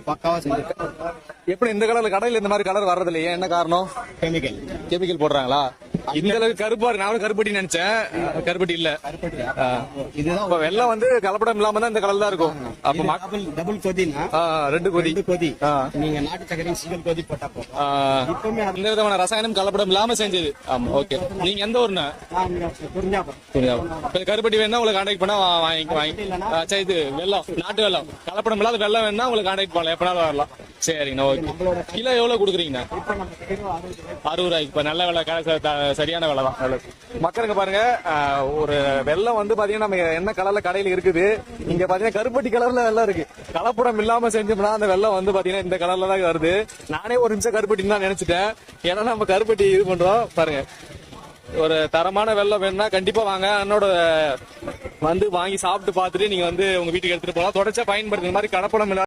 பக்காவா செஞ்சிருக்கேன். எப்படி இந்த கலர்ல கடையில இந்த மாதிரி கலர் வர்றது இல்லையா? என்ன காரணம்? கெமிக்கல் போடுறாங்களா? இந்த அளவுக்கு கருப்பா இருக்கு. நானும் கருப்பட்டி நினைச்சேன், கருப்பட்டி இல்ல. இதுதான் அப்ப வெள்ளம் வந்து கலப்படம் இல்லாம தான் இந்த கலர் தான் இருக்கும். அப்ப டபுள் கொதினா ரெண்டு கொதி. நீங்க நாட்டு சக்கரை சிங்கிள் கொதி போட்டா போதும். இப்பவுமே எந்த விதமான ரசாயனம் கலப்படம் இல்லாம செஞ்சது. ஆமா, ஓகே. நீங்க எந்த ஊர்னா? கருப்பட்டி வேணா உங்களுக்கு கான்டாக்ட் பண்ணா வாங்கி. இது வெள்ளம், நாட்டு வெள்ளம், கலப்படம் இல்லாத வெள்ளம் வேணா உங்களுக்கு கான்டாக்ட் பண்ணலாம், எப்பனாலும் வரலாம். சரிங்கண்ணா, ஓகே. கிலோ எவ்வளவு கொடுக்குறீங்கண்ணா? 60 ரூபாய்க்கு. இப்ப நல்ல விலை, சரியான விலை தான். மக்களுங்க பாருங்க, ஒரு வெள்ளம் வந்து பாத்தீங்கன்னா நம்ம என்ன கலர்ல கடையில இருக்குது, இங்க பாத்தீங்கன்னா கருப்பட்டி கலர்ல வெள்ளம் இருக்கு. கலப்படம் இல்லாம செஞ்சோம்னா அந்த வெள்ளம் வந்து பாத்தீங்கன்னா இந்த கலர்ல தான் வருது. நானே ஒரு நிமிஷம் கருப்பட்டின்னு தான் நினைச்சிட்டேன். ஏன்னா நம்ம கருப்பட்டி இது பண்றோம் பாருங்க. ஒரு தரமான வெள்ளம் வேணும்னா கண்டிப்பா வாங்க, என்னோட வந்து வாங்கி சாப்பிட்டு பார்த்துட்டு நீங்க வந்து உங்க வீட்டுக்கு எடுத்துட்டு போகலாம். தொடர்ச்சியா பயன்படுத்துற மாதிரி கலப்படம்